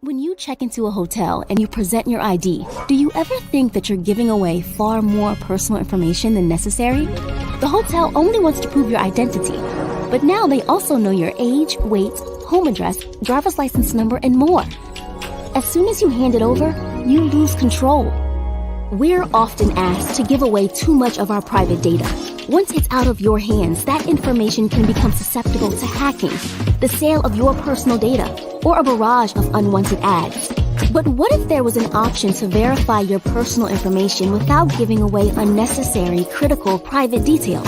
When you check into a hotel and you present your ID, do you ever think that you're giving away far more personal information than necessary? The hotel only wants to prove your identity, but now they also know your age, weight, home address, driver's license number, and more. As soon as you hand it over, you lose control. We're often asked to give away too much of our private data. Once it's out of your hands, that information can become susceptible to hacking, the sale of your personal data, or a barrage of unwanted ads. But what if there was an option to verify your personal information without giving away unnecessary, critical, private details?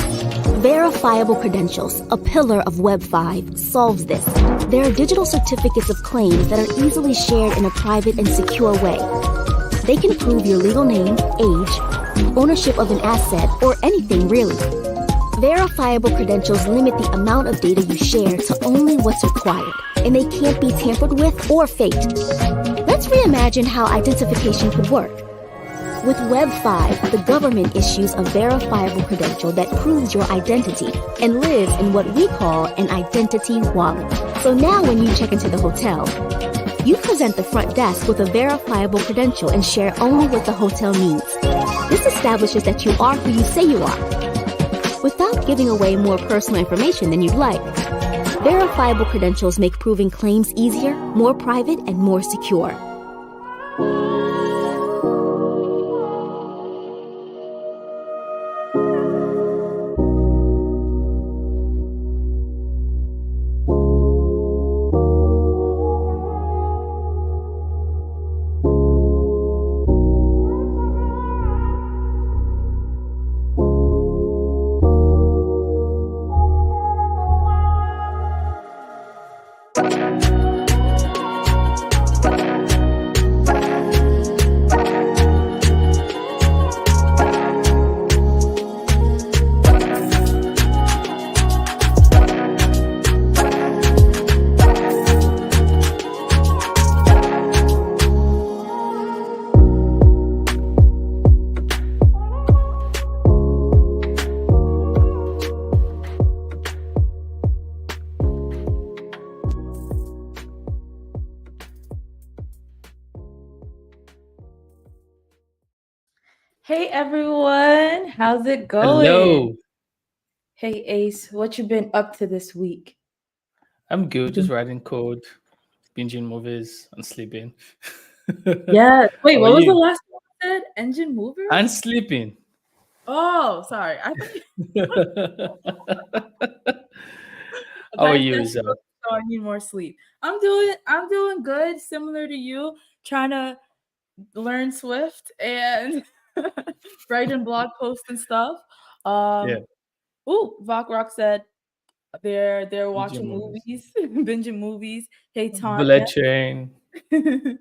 Verifiable credentials, a pillar of Web 5, solves this. There are digital certificates of claims that are easily shared in a private and secure way. They can prove your legal name, age, ownership of an asset, or anything really. Verifiable credentials limit the amount of data you share to only what's required, and they can't be tampered with or faked. Let's reimagine how identification could work. With Web 5, the government issues a verifiable credential that proves your identity and lives in what we call an identity wallet. So now when you check into the hotel, you present the front desk with a verifiable credential and share only what the hotel needs. This establishes that you are who you say you are, without giving away more personal information than you'd like. Verifiable credentials make proving claims easier, more private, and more secure. Hey everyone, how's it going? Hello. Hey Ace, what you been up to this week? I'm good, just writing code, binging movies, and sleeping. Yeah. Wait, How what are was the you? last one you said? Engine movers? And sleeping. Oh, sorry. I How are thought you, you said Rizal? so I need more sleep. I'm doing good, similar to you, trying to learn Swift and writing blog posts and stuff. Yeah, Vok Rock said they're binging watching movies. movies, binging movies. Hey Bullet Tanya. train and the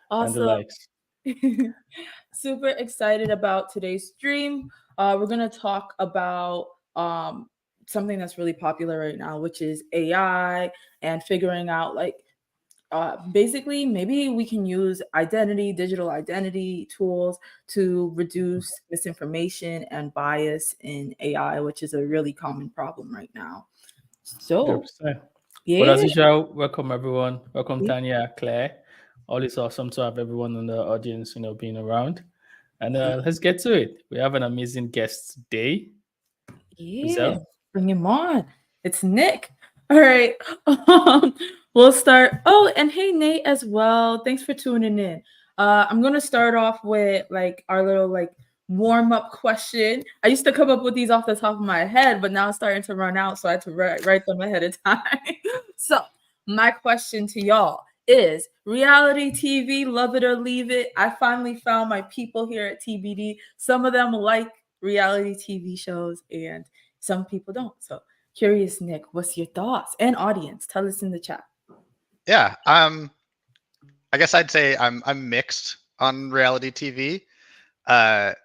Also, likes. super excited about today's stream. We're gonna talk about something that's really popular right now, which is AI and figuring out basically maybe we can use digital identity tools to reduce misinformation and bias in AI, which is a really common problem right now. So 100%. But yeah. as usual, welcome everyone. Welcome Tanya, Claire. Always awesome to have everyone in the audience, being around. And let's get to it. We have an amazing guest today. Yeah, Rizal. bring him on. It's Nick. All right. We'll start. Oh, and hey Nate as well. Thanks for tuning in. I'm gonna start off with our little warm up question. I used to come up with these off the top of my head, but now it's starting to run out, so I had to write them ahead of time. So my question to y'all is reality TV, love it or leave it. I finally found my people here at TBD. Some of them like reality TV shows and some people don't. So curious, Nick, what's your thoughts? And audience, tell us in the chat. Yeah, I guess I'd say I'm mixed on reality TV. I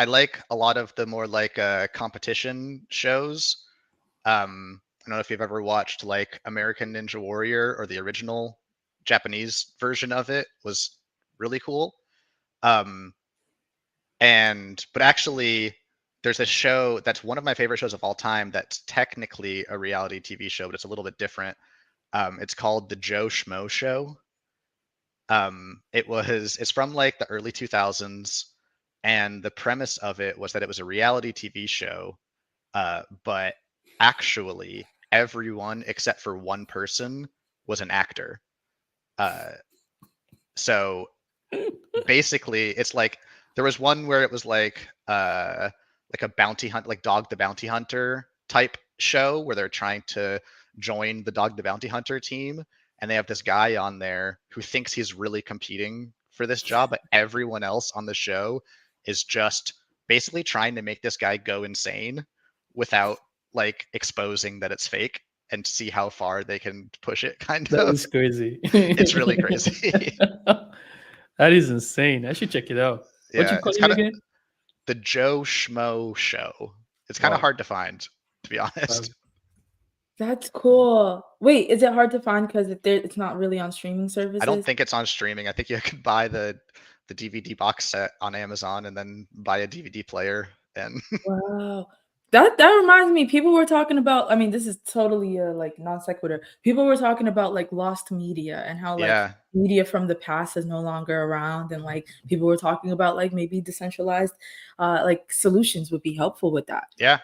like a lot of the more competition shows. I don't know if you've ever watched like American Ninja Warrior, or the original Japanese version of it was really cool. But actually, there's a show that's one of my favorite shows of all time that's technically a reality TV show, but it's a little bit different. It's called The Joe Schmo Show. It's from like the early 2000s, and the premise of it was that it was a reality TV show, but actually everyone except for one person was an actor. So basically, it's like there was one where it was like a bounty hunt, like Dog the Bounty Hunter type show where they're trying to join the Dog the Bounty Hunter team, and they have this guy on there who thinks he's really competing for this job, but everyone else on the show is just basically trying to make this guy go insane without like exposing that it's fake and see how far they can push it, kind That of. is crazy. It's really crazy. That is insane. I should check it out. What you Yeah, call it's it kind of again? the Joe Schmo Show. It's kind of Wow. hard to find, to be honest. That's cool. Wait, is it hard to find because it's not really on streaming services? I don't think it's on streaming. I think you could buy the DVD box set on Amazon and then buy a DVD player. And Wow. That reminds me, people were talking about, I mean, this is totally a like non sequitur. People were talking about like lost media and how like yeah, media from the past is no longer around, and like people were talking about like maybe decentralized like solutions would be helpful with that. yeah.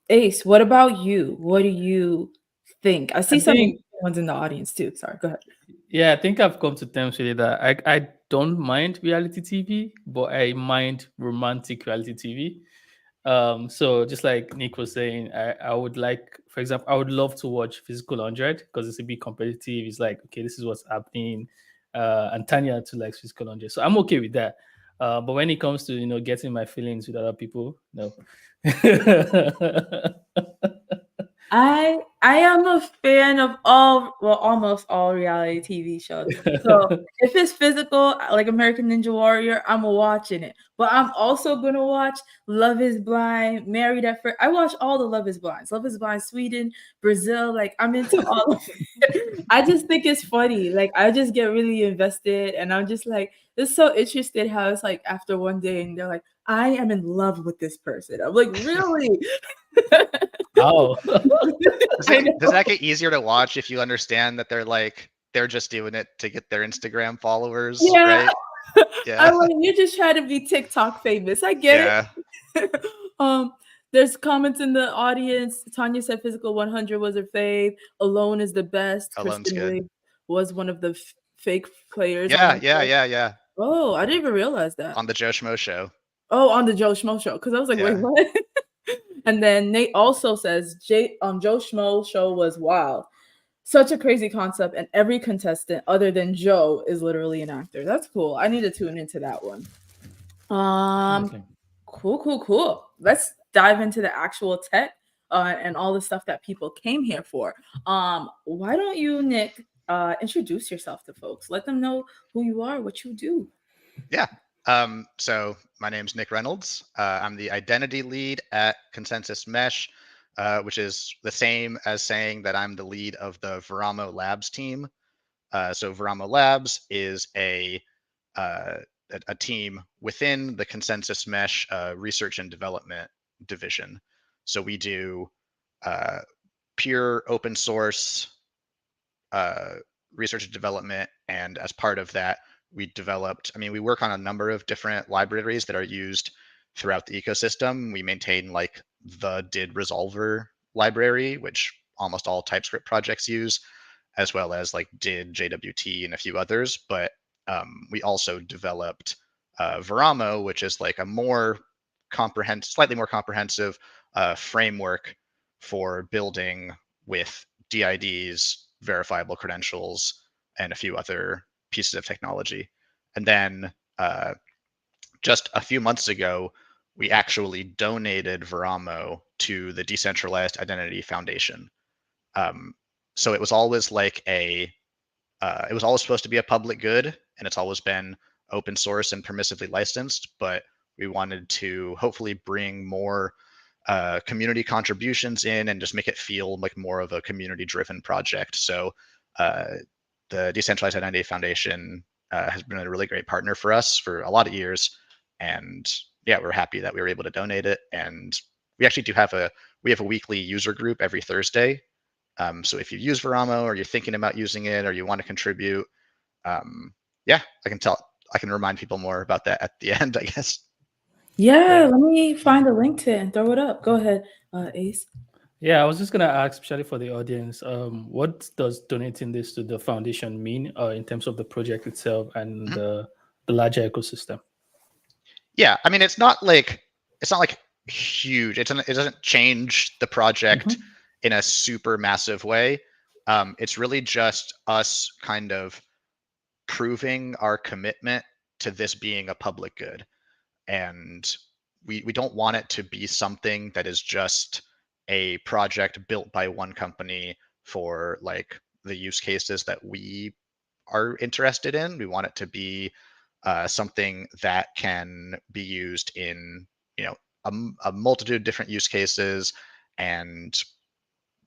Ace, what about you? What do you think? I see I some think, ones in the audience too. Sorry, go ahead. yeah, I think I've come to terms with it that I don't mind reality TV, but I mind romantic reality TV. So just like Nick was saying, I would like, for example, I would love to watch Physical 100 because it's a bit competitive. It's like, okay, this is what's happening. And Tanya too likes Physical 100. So I'm okay with that. But when it comes to, getting my feelings with other people, no. I am a fan of almost all reality TV shows. So if it's physical, like American Ninja Warrior, I'm watching it. But I'm also gonna watch Love Is Blind, Married at First. I watch all the Love Is Blinds. Love Is Blind, Sweden, Brazil. Like I'm into all of it. I just think it's funny. Like I just get really invested, and I'm just like, it's so interested how it's like after one day, and they're like, I am in love with this person. I'm like, really? Oh. Does that get easier to watch if you understand that they're just doing it to get their Instagram followers, Yeah. right? Yeah. I'm like, you're just trying to be TikTok famous. I get it. There's comments in the audience. Tanya said Physical 100 was her fave. Alone is the best. Alone's Kristen good. Wiig was one of the fake players. Yeah. Oh, I didn't even realize that. On the Joe Schmo Show. Oh, on the Joe Schmo Show. Because I was like, wait, Yeah. what? And then Nate also says Joe Schmo Show was wild. Such a crazy concept, and every contestant other than Joe is literally an actor. That's cool. I need to tune into that one. Okay. Cool. Let's dive into the actual tech and all the stuff that people came here for. Why don't you, Nick, introduce yourself to folks? Let them know who you are, what you do. Yeah. So my name's Nick Reynolds. I'm the identity lead at Consensus Mesh, which is the same as saying that I'm the lead of the Veramo Labs team. So Veramo Labs is a team within the Consensus Mesh research and development division. So we do pure open source research and development, and as part of that, we work on a number of different libraries that are used throughout the ecosystem. We maintain like the did resolver library, which almost all TypeScript projects use, as well as like did JWT and a few others. But we also developed Veramo, which is like a slightly more comprehensive framework for building with DIDs, verifiable credentials, and a few other pieces of technology. And then just a few months ago, we actually donated Veramo to the Decentralized Identity Foundation. So it was always like it was always supposed to be a public good, and it's always been open source and permissively licensed, but we wanted to hopefully bring more community contributions in and just make it feel like more of a community-driven project. So the Decentralized Identity Foundation has been a really great partner for us for a lot of years, and yeah, we're happy that we were able to donate it. And we actually do have a weekly user group every Thursday. So if you use Veramo or you're thinking about using it or you want to contribute, yeah, I can remind people more about that at the end, I guess. Yeah, let me find a link to it and throw it up. Go ahead, Ace. Yeah, I was just gonna ask, especially for the audience, what does donating this to the foundation mean in terms of the project itself and Mhm. the larger ecosystem? Yeah, I mean, it's not like huge. It doesn't change the project in a super massive way. It's really just us kind of proving our commitment to this being a public good, and we don't want it to be something that is just a project built by one company for like the use cases that we are interested in. We want it to be something that can be used in, you know, a multitude of different use cases, and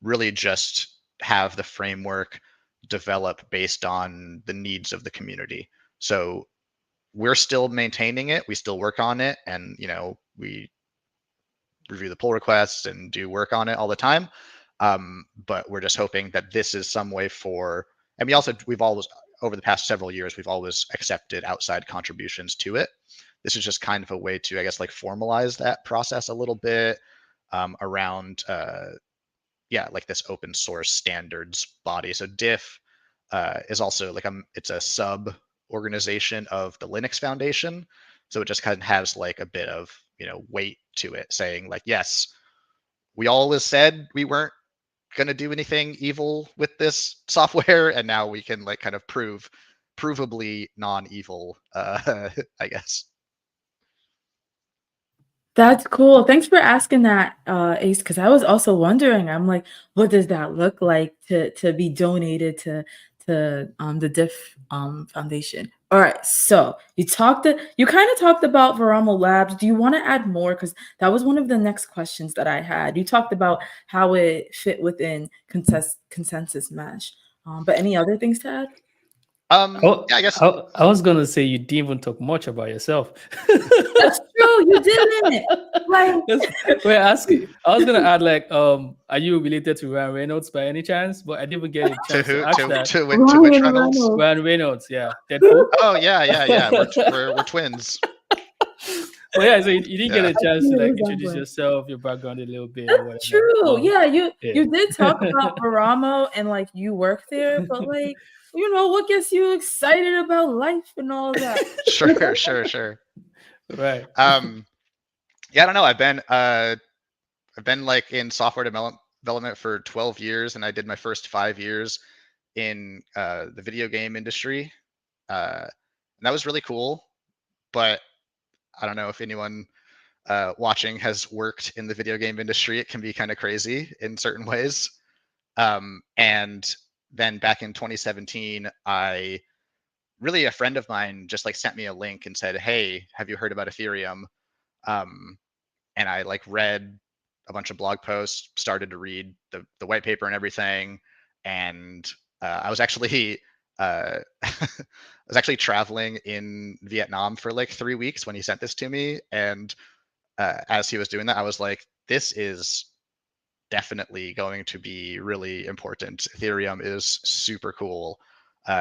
really just have the framework develop based on the needs of the community. So we're still maintaining it. We still work on it, and we review the pull requests and do work on it all the time. But we're just hoping that this is some way for, and we've always, over the past several years, we've always accepted outside contributions to it. This is just kind of a way to, I guess, like formalize that process a little bit around, like this open source standards body. So diff is also like it's a sub organization of the Linux Foundation. So it just kind of has like a bit of weight to it, saying like, yes, we always said we weren't going to do anything evil with this software, and now we can like kind of provably non-evil, I guess. That's cool. Thanks for asking that, Ace, because I was also wondering. I'm like, what does that look like to be donated to the Diff Foundation? All right, so you kind of talked about Veramo Labs. Do you want to add more? Because that was one of the next questions that I had. You talked about how it fit within consensus mesh. But any other things to add? Oh, Yeah, I guess. I was gonna say you didn't even talk much about yourself. That's true. You didn't. Like, We're asking. I was gonna add like, are you related to Ryan Reynolds by any chance? But I didn't even get a To chance to who? ask that. To which Ryan Reynolds? Reynolds. Ryan Reynolds, yeah, Deadpool. Oh yeah. We're twins. Well, yeah, so you didn't get Yeah. a chance to like introduce Resemblance. yourself, your background a little bit or That's whatever. true. Yeah, you Yeah. you did talk about Veramo and like you work there, but like, what gets you excited about life and all that? Sure. Right. Yeah, I don't know. I've been like in software development for 12 years, and I did my first 5 years in the video game industry. And that was really cool, but I don't know if anyone watching has worked in the video game industry. It can be kind of crazy in certain ways. And then back in 2017, a friend of mine just like sent me a link and said, "Hey, have you heard about Ethereum?" Um, and I like read a bunch of blog posts, started to read the white paper and everything, and I was actually I was actually traveling in Vietnam for like 3 weeks when he sent this to me, and as he was doing that, I was like, "This is definitely going to be really important. Ethereum is super cool."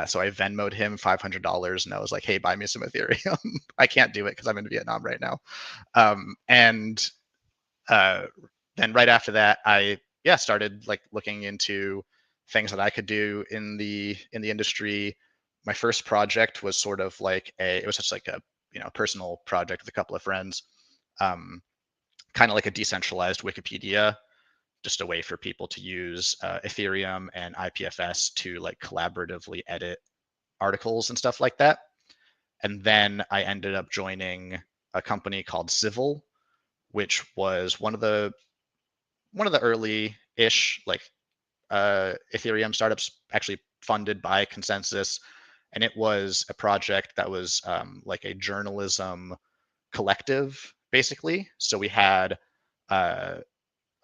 So I Venmoed him $500, and I was like, "Hey, buy me some Ethereum." I can't do it because I'm in Vietnam right now. And then right after that, I started like looking into things that I could do in the industry. My first project was sort of like it was just like a personal project with a couple of friends, kind of like a decentralized Wikipedia, just a way for people to use Ethereum and IPFS to like collaboratively edit articles and stuff like that. And then I ended up joining a company called Civil, which was one of the early-ish like Ethereum startups, actually funded by Consensus, and it was a project that was like a journalism collective, basically. So we had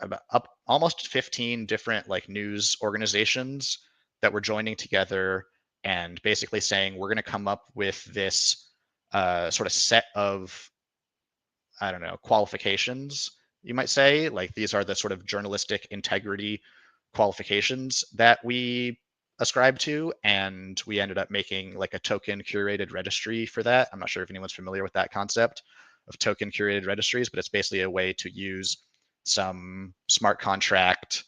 about almost 15 different like news organizations that were joining together and basically saying, we're going to come up with this sort of set of, I don't know, qualifications, you might say. Like these are the sort of journalistic integrity qualifications that we ascribe to, and we ended up making like a token curated registry for that. I'm not sure if anyone's familiar with that concept of token curated registries, but it's basically a way to use some smart contract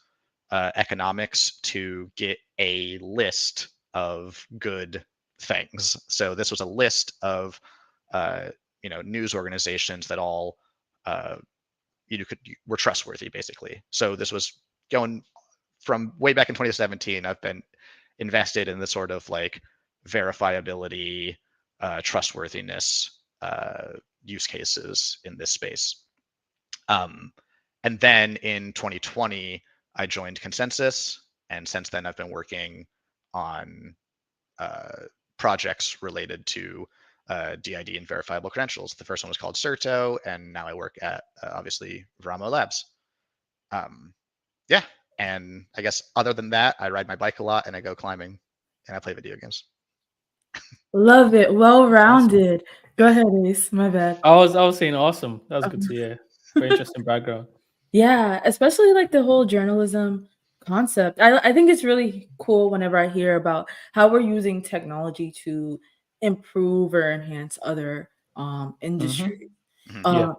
economics to get a list of good things. So this was a list of news organizations that all were trustworthy, basically. So this was going from way back in 2017. I've been invested in the sort of like verifiability, trustworthiness use cases in this space. And then in 2020, I joined Consensus, and since then I've been working on projects related to DID and verifiable credentials. The first one was called Certo, and now I work at obviously Veramo Labs. Yeah, and I guess other than that, I ride my bike a lot, and I go climbing, and I play video games. Love it. Well-rounded. Go ahead, Ace. My bad. I was saying awesome. That was good to hear. Very interesting background. Yeah, especially like the whole journalism concept. I think it's really cool whenever I hear about how we're using technology to improve or enhance other industries. Yeah.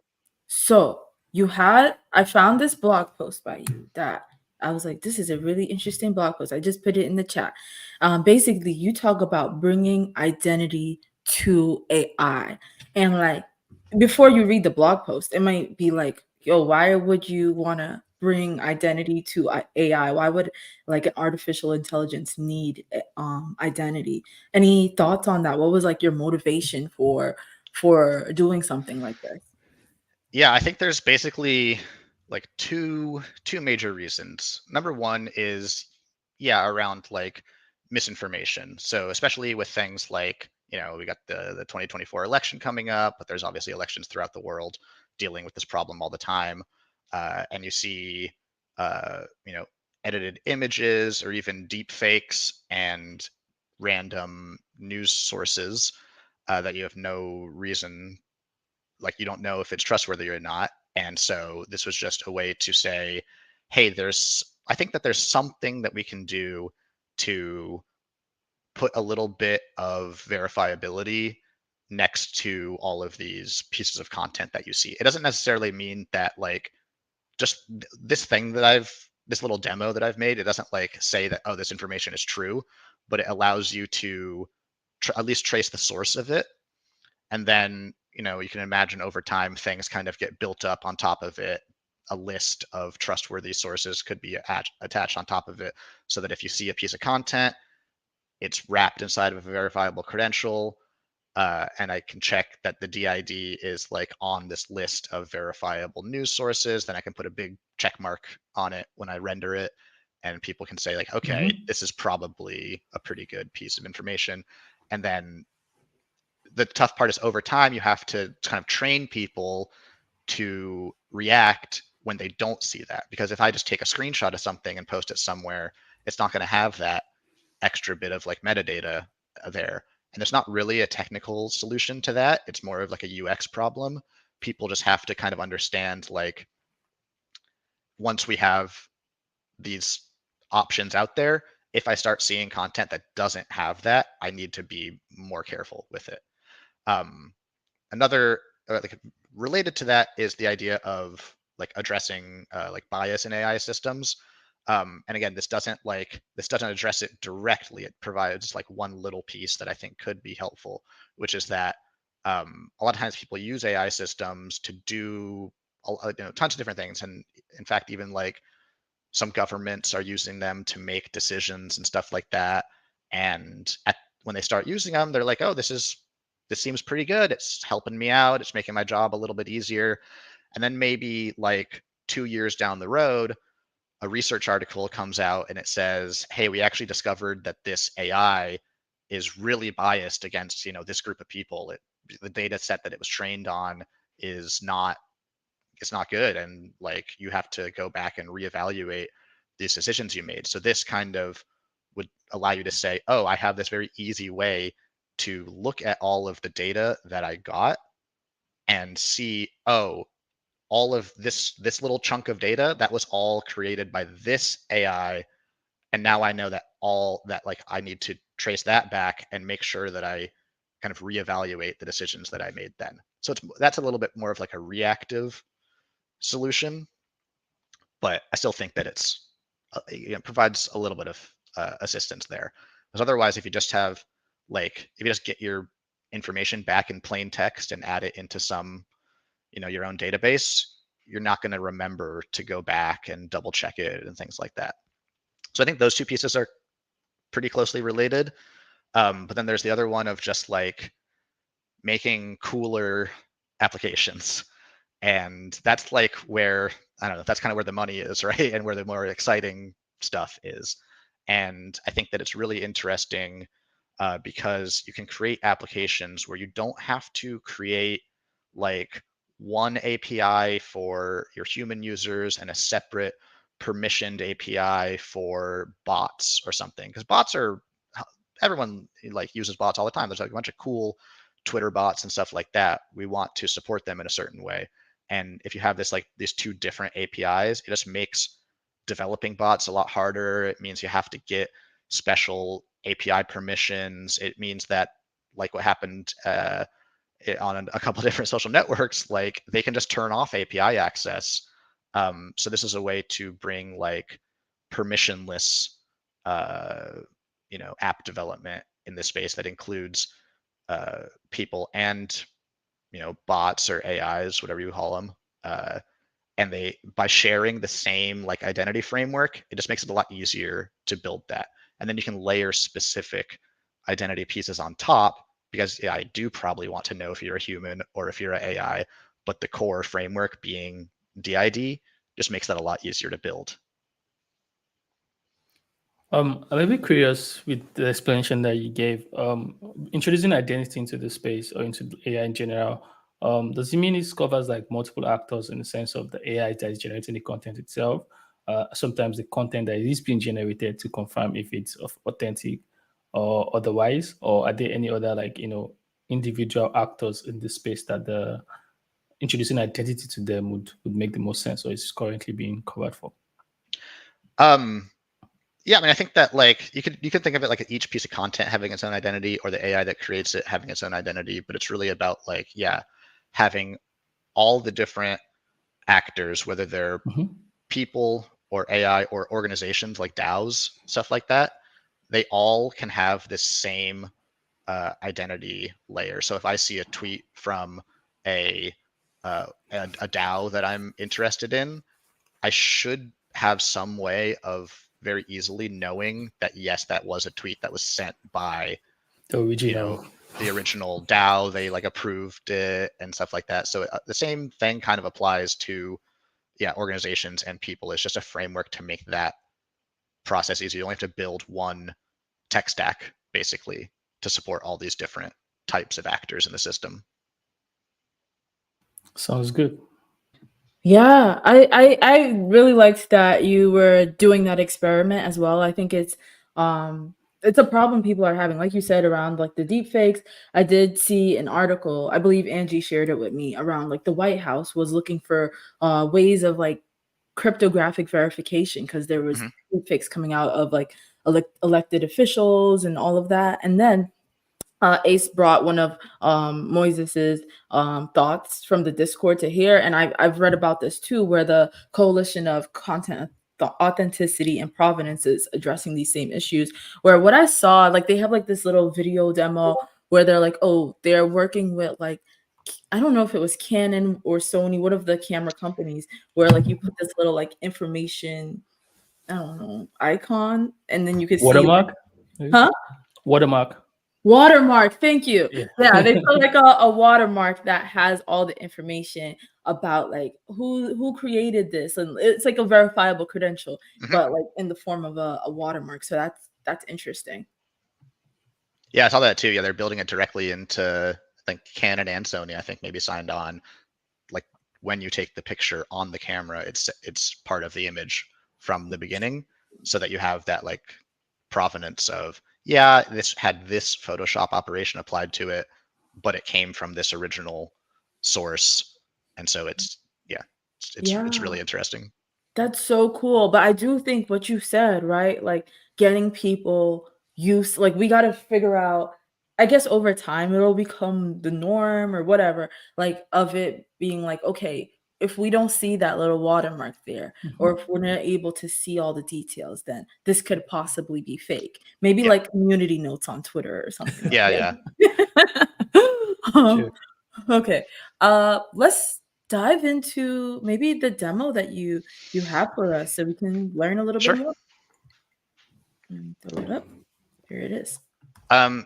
So I found this blog post by you that I was like, this is a really interesting blog post. I just put it in the chat. Basically, you talk about bringing identity to AI. And like, before you read the blog post, it might be like, yo, why would you want to bring identity to AI? Why would like an artificial intelligence need identity? Any thoughts on that? What was like your motivation for doing something like this? Yeah, I think there's basically like two major reasons. Number one is around like misinformation. So especially with things like, we got the 2024 election coming up, but there's obviously elections throughout the world dealing with this problem all the time. And you see edited images or even deep fakes and random news sources that you have no reason, like you don't know if it's trustworthy or not. And so this was just a way to say, hey, I think that there's something that we can do to put a little bit of verifiability next to all of these pieces of content that you see. It doesn't necessarily mean that like just this little demo that I've made, it doesn't like say that, oh, this information is true, but it allows you to at least trace the source of it. And then, you can imagine over time things kind of get built up on top of it. A list of trustworthy sources could be attached on top of it, so that if you see a piece of content, it's wrapped inside of a verifiable credential, and I can check that the DID is like on this list of verifiable news sources. Then I can put a big check mark on it when I render it, and people can say like, okay, this is probably a pretty good piece of information. And then the tough part is over time, you have to kind of train people to react when they don't see that. Because if I just take a screenshot of something and post it somewhere, it's not going to have that extra bit of like metadata there. And there's not really a technical solution to that. It's more of like a UX problem. People just have to kind of understand, like, once we have these options out there, if I start seeing content that doesn't have that, I need to be more careful with it. Another like related to that is the idea of like addressing like bias in AI systems. And again, this doesn't address it directly. It provides like one little piece that I think could be helpful, which is that a lot of times people use AI systems to do tons of different things, and in fact, even like some governments are using them to make decisions and stuff like that. And when they start using them, they're like, oh, this seems pretty good. It's helping me out. It's making my job a little bit easier. And then maybe like 2 years down the road, a research article comes out and it says, hey, we actually discovered that this AI is really biased against, this group of people. The data set that it was trained on is not, it's not good. And like, you have to go back and reevaluate these decisions you made. So this kind of would allow you to say, oh, I have this very easy way to look at all of the data that I got and see, oh, all of this little chunk of data, that was all created by this AI. And now I know that all that, like I need to trace that back and make sure that I kind of reevaluate the decisions that I made then. So that's a little bit more of like a reactive solution, but I still think that it's provides a little bit of assistance there. Because otherwise, if you just have if you just get your information back in plain text and add it into some your own database, you're not going to remember to go back and double check it and things like that. So I think those two pieces are pretty closely related. But then there's the other one of just like making cooler applications. And that's like where, I don't know, that's kind of where the money is, right? And where the more exciting stuff is. And I think that it's really interesting because you can create applications where you don't have to create like one API for your human users and a separate permissioned API for bots or something. Because bots are, everyone like uses bots all the time. There's like a bunch of cool Twitter bots and stuff like that. We want to support them in a certain way. And if you have this like these two different APIs, it just makes developing bots a lot harder. It means you have to get special API permissions. It means that like what happened on a couple of different social networks, like they can just turn off API access. So this is a way to bring like permissionless, app development in this space that includes people and bots or AIs, whatever you call them. And they, by sharing the same like identity framework, it just makes it a lot easier to build that. And then you can layer specific identity pieces on top, because I do probably want to know if you're a human or if you're an AI, but the core framework being DID just makes that a lot easier to build. I'm a bit curious with the explanation that you gave. Introducing identity into the space or into AI in general, does it mean it covers like multiple actors in the sense of the AI that is generating the content itself? Sometimes the content that is being generated to confirm if it's authentic or otherwise, or are there any other individual actors in the space that the introducing identity to them would make the most sense, or is currently being covered for? Yeah, I mean, I think that like you could think of it like each piece of content having its own identity, or the AI that creates it having its own identity. But it's really about like, having all the different actors, whether they're people or AI or organizations like DAOs, stuff like that, they all can have this same identity layer. So if I see a tweet from a DAO that I'm interested in, I should have some way of very easily knowing that yes, that was a tweet that was sent by the original DAO. They like approved it and stuff like that. So the same thing kind of applies to organizations and people. It's just a framework to make that process easy. You only have to build one tech stack basically to support all these different types of actors in the system. Sounds good. Yeah, I really liked that you were doing that experiment as well. I think it's a problem people are having, like you said, around like the deep fakes. I did see an article, I believe Angie shared it with me, around like the White House was looking for ways of like cryptographic verification because there was deep fakes coming out of like elected officials and all of that. And then Ace brought one of Moises's thoughts from the Discord to here, and I've read about this too, where the Coalition of Content Authenticity and Provenance is addressing these same issues. Where what I saw, like they have like this little video demo where they're like, oh, they're working with like, I don't know if it was Canon or Sony, one of the camera companies, where like you put this little like information, I don't know, icon, and then you can see Watermark? Huh? Watermark, thank you. Yeah, they put like a watermark that has all the information about like who created this, and it's like a verifiable credential, but like in the form of a watermark. So that's interesting. Yeah, I saw that too. Yeah, they're building it directly into, I think, Canon and Sony, I think, maybe signed on. Like when you take the picture on the camera, it's part of the image from the beginning, so that you have that like provenance of, this had this Photoshop operation applied to it, but it came from this original source. And so it's really interesting. That's so cool. But I do think what you said, right? Like getting people used, like we got to figure out, I guess over time it'll become the norm or whatever, like of it being like, okay, if we don't see that little watermark there, or if we're not able to see all the details, then this could possibly be fake. Maybe Yeah. like community notes on Twitter or something like Yeah, that. Sure. Okay. Let's dive into maybe the demo that you have for us so we can learn a little bit sure. more. Throw it up. Here it is.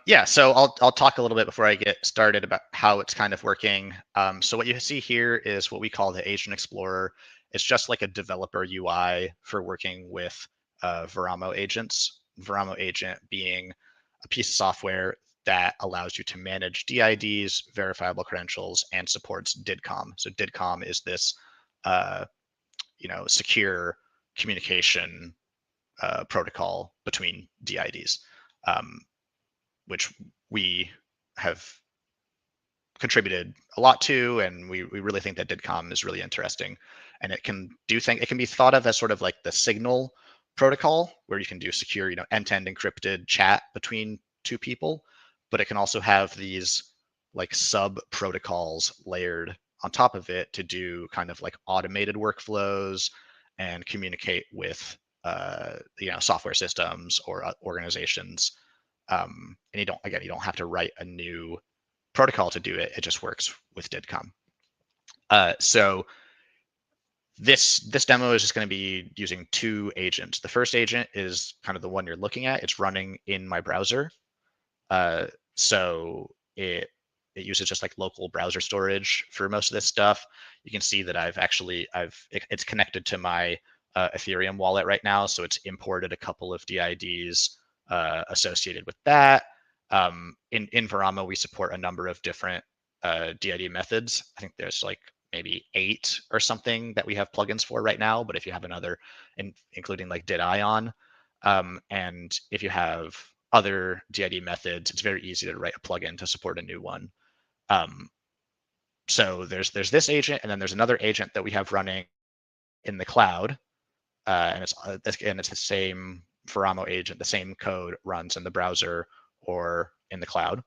Yeah, so I'll talk a little bit before I get started about how it's kind of working. So what you see here is what we call the Agent Explorer. It's just like a developer UI for working with Veramo agents. Veramo agent being a piece of software that allows you to manage DIDs, verifiable credentials, and supports DIDCOM. So DIDCOM is this, secure communication protocol between DIDs. Which we have contributed a lot to, and we really think that DIDCOM is really interesting. And it can be thought of as sort of like the signal protocol, where you can do secure, end-to-end encrypted chat between two people, but it can also have these like sub protocols layered on top of it to do kind of like automated workflows and communicate with software systems or organizations. And you don't have to write a new protocol to do it. It just works with DIDCOM. So this demo is just going to be using two agents. The first agent is kind of the one you're looking at. It's running in my browser. So it uses just like local browser storage for most of this stuff. You can see that it's connected to my Ethereum wallet right now. So it's imported a couple of DIDs associated with that. In Veramo, we support a number of different DID methods. I think there's like maybe 8 or something that we have plugins for right now. But if you have another, including like DID-ion, and if you have other DID methods, it's very easy to write a plugin to support a new one. So there's this agent, and then there's another agent that we have running in the cloud, and it's the same Veramo agent. The same code runs in the browser or in the cloud.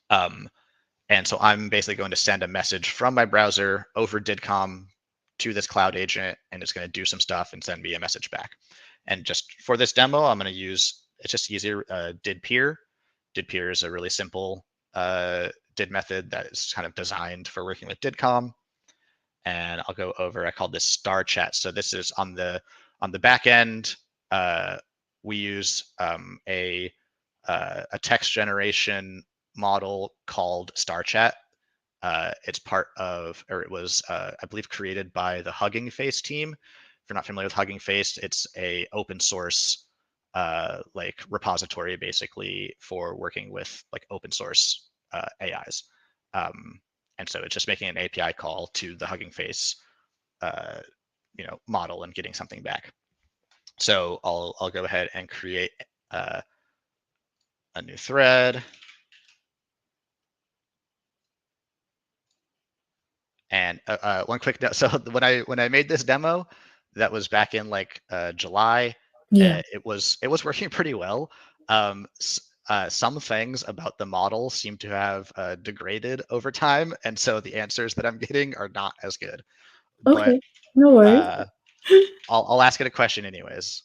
And so I'm basically going to send a message from my browser over DIDCOM to this cloud agent, and it's going to do some stuff and send me a message back. And just for this demo, I'm going to use, it's just easier, DID-peer. DID-peer is a really simple DID method that is kind of designed for working with DIDCOM. And I'll go over, I call this star chat. So this is on the back end. We use a text generation model called star chat. It's part of, or it was, I believe, created by the Hugging Face team. If you're not familiar with Hugging Face, it's a open source like repository basically for working with like open source AIs. And so it's just making an API call to the Hugging Face model and getting something back. So I'll go ahead and create a new thread. And one quick note. So when I made this demo, that was back in like July. Yeah. It was working pretty well. Some things about the model seem to have degraded over time, and so the answers that I'm getting are not as good. Okay. No worries. But I'll ask it a question anyways.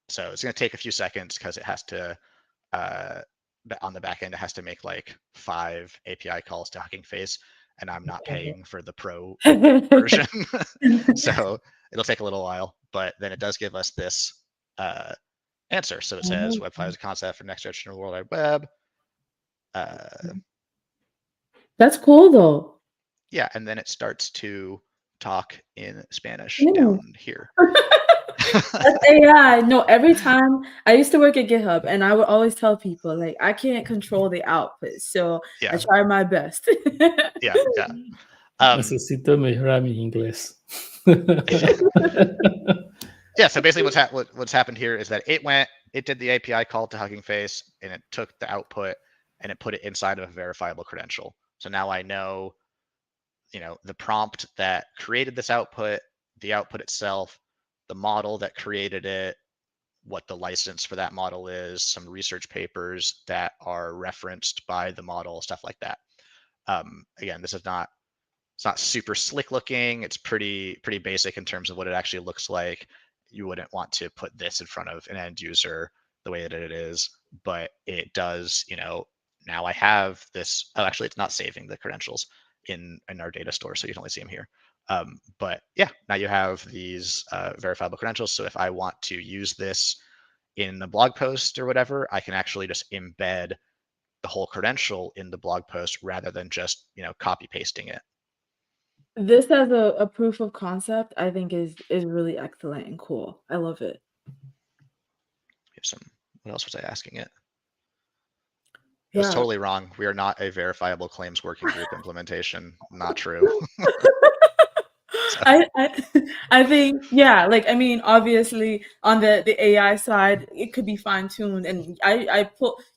So it's going to take a few seconds because it has to, on the back end, it has to make like 5 API calls to Hugging Face, and I'm not paying for the pro version. So it'll take a little while, but then it does give us this answer. So it says Web5 is a concept for next generation of the World Wide Web. That's cool though. Yeah, and then it starts to talk in Spanish Yeah. down here. That's AI. No, every time I used to work at GitHub, and I would always tell people like I can't control the output, so Yeah. I try my best. Yeah. Necesito mejorar mi inglés. Yeah, so basically what's happened here is that it did the API call to Hugging Face, and it took the output and it put it inside of a verifiable credential. So now I know, the prompt that created this output, the output itself, the model that created it, what the license for that model is, some research papers that are referenced by the model, stuff like that. Again, this is not, it's not super slick looking. It's pretty basic in terms of what it actually looks like. You wouldn't want to put this in front of an end user the way that it is, but it does, now I have this. Oh, actually, it's not saving the credentials in our data store, so you can only see them here. But yeah, now you have these verifiable credentials. So if I want to use this in a blog post or whatever, I can actually just embed the whole credential in the blog post rather than just copy pasting it. This as a proof of concept, I think is really excellent and cool. I love it. What else was I asking it? It Yeah. was totally wrong. We are not a verifiable claims working group implementation. Not true. I think, yeah, like, I mean, obviously on the AI side, it could be fine tuned. And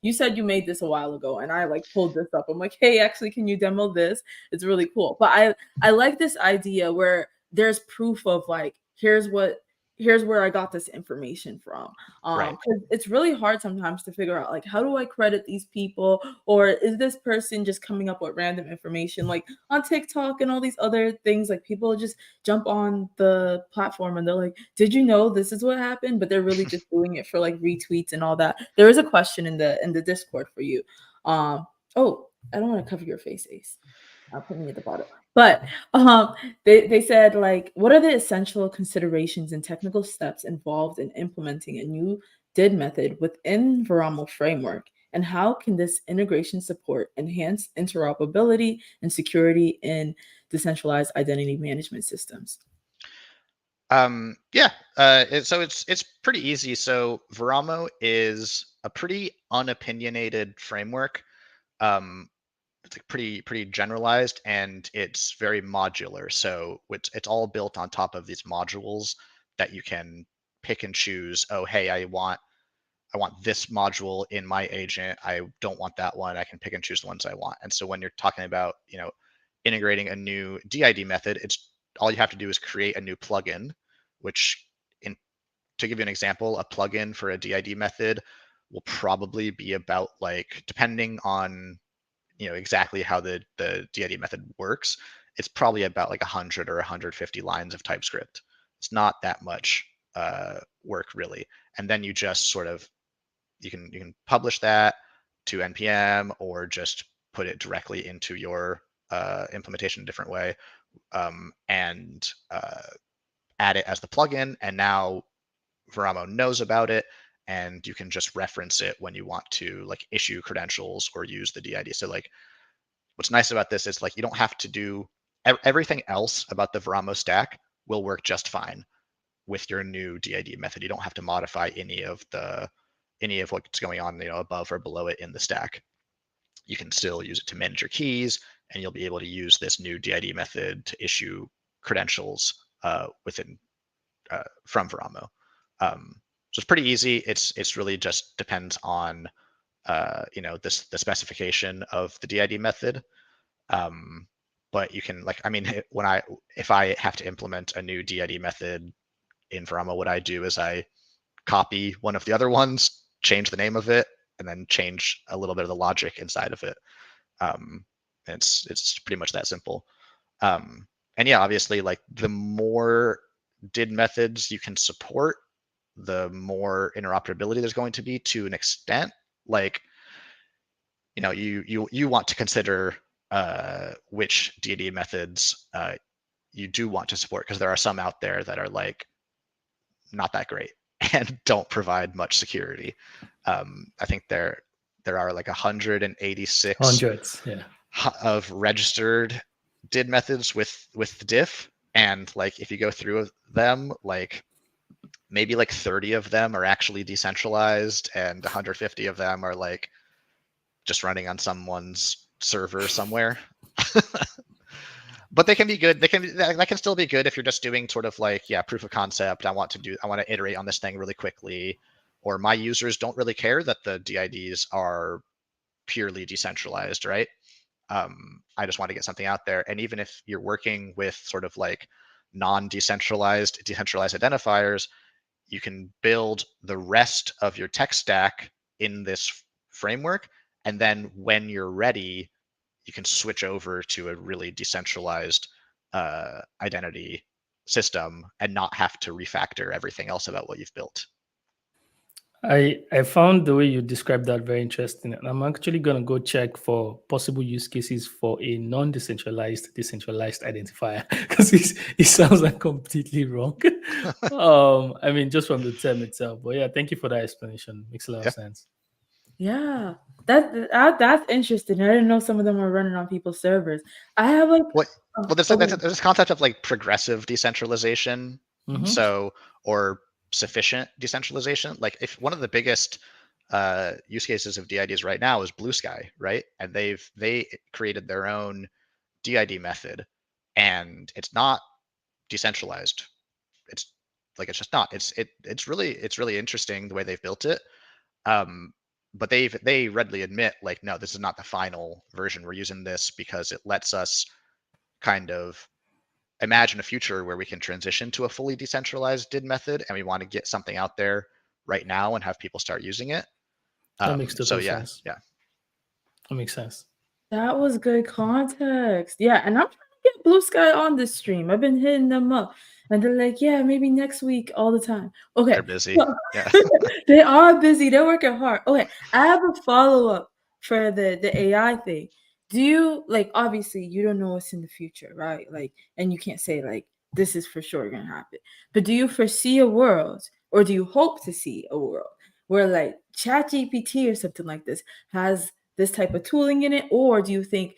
you said you made this a while ago, and I like pulled this up. I'm like, hey, actually, can you demo this? It's really cool. But I like this idea where there's proof of like, here's where I got this information from. Right. Because it's really hard sometimes to figure out like, how do I credit these people, or is this person just coming up with random information like on TikTok and all these other things? Like, people just jump on the platform and they're like, did you know this is what happened? But they're really just doing it for like retweets and all that. There is a question in the Discord for you. Oh, I don't want to cover your face, Ace. I'll put me at the bottom. But they said, like, what are the essential considerations and technical steps involved in implementing a new DID method within Veramo framework? And how can this integration support enhance interoperability and security in decentralized identity management systems? Yeah. So it's pretty easy. So Veramo is a pretty unopinionated framework. It's like pretty generalized, and it's very modular. So it's all built on top of these modules that you can pick and choose. Oh, hey, I want this module in my agent. I don't want that one. I can pick and choose the ones I want. And so when you're talking about, integrating a new DID method, it's all you have to do is create a new plugin, which to give you an example, a plugin for a DID method will probably be about, like, depending on exactly how the DID method works, it's probably about like 100 or 150 lines of TypeScript. It's not that much work really. And then you just sort of you can publish that to npm, or just put it directly into your implementation a different way, and add it as the plugin. And now Veramo knows about it, and you can just reference it when you want to, like, issue credentials or use the DID. So, like, what's nice about this is, like, you don't have to do everything else about the Veramo stack will work just fine with your new DID method. You don't have to modify any of what's going on, above or below it in the stack. You can still use it to manage your keys, and you'll be able to use this new DID method to issue credentials from Veramo. So it's pretty easy. It's really just depends on the specification of the DID method. But you can, like, I mean, if I have to implement a new DID method in Veramo, what I do is I copy one of the other ones, change the name of it, and then change a little bit of the logic inside of it. It's pretty much that simple. And yeah, obviously, like, the more DID methods you can support, the more interoperability there's going to be, to an extent. Like, you want to consider which DID methods you do want to support, because there are some out there that are, like, not that great and don't provide much security. I think there are like 186 hundreds, yeah, of registered DID methods with the diff, and, like, if you go through them, like, maybe like 30 of them are actually decentralized, and 150 of them are, like, just running on someone's server somewhere. But they can be good. That can still be good if you're just doing sort of like, yeah, proof of concept. I want to iterate on this thing really quickly, or my users don't really care that the DIDs are purely decentralized, right? I just want to get something out there. And even if you're working with sort of like non-decentralized, decentralized identifiers, you can build the rest of your tech stack in this framework. And then when you're ready, you can switch over to a really decentralized identity system and not have to refactor everything else about what you've built. I found the way you described that very interesting, and I'm actually gonna go check for possible use cases for a non-decentralized decentralized identifier because it sounds like completely wrong. I mean, just from the term itself. But yeah, thank you for that explanation. Makes a lot Yeah. of sense. Yeah, that's interesting. I didn't know some of them were running on people's servers. I have like, What? Well, there's okay. this concept of like progressive decentralization, Mhm. so or sufficient decentralization. Like if one of the biggest use cases of DIDs right now is Blue Sky, right? And they created their own DID method, and it's not decentralized. It's like it's just not. It's really interesting the way they've built it. But they readily admit like, no, this is not the final version. We're using this because it lets us kind of imagine a future where we can transition to a fully decentralized DID method, and we want to get something out there right now and have people start using it. That makes So total yeah, sense. yeah, That makes sense. That was good context. Yeah, and I'm trying to get Blue Sky on this stream. I've been hitting them up, and they're like, "Yeah, maybe next week, all the time." Okay, they're busy. Yeah, they are busy. They're working hard. Okay, I have a follow up for the AI thing. Do you like? Obviously, you don't know what's in the future, right? Like, and you can't say like this is for sure gonna happen. But do you foresee a world, or do you hope to see a world where like ChatGPT or something like this has this type of tooling in it, or do you think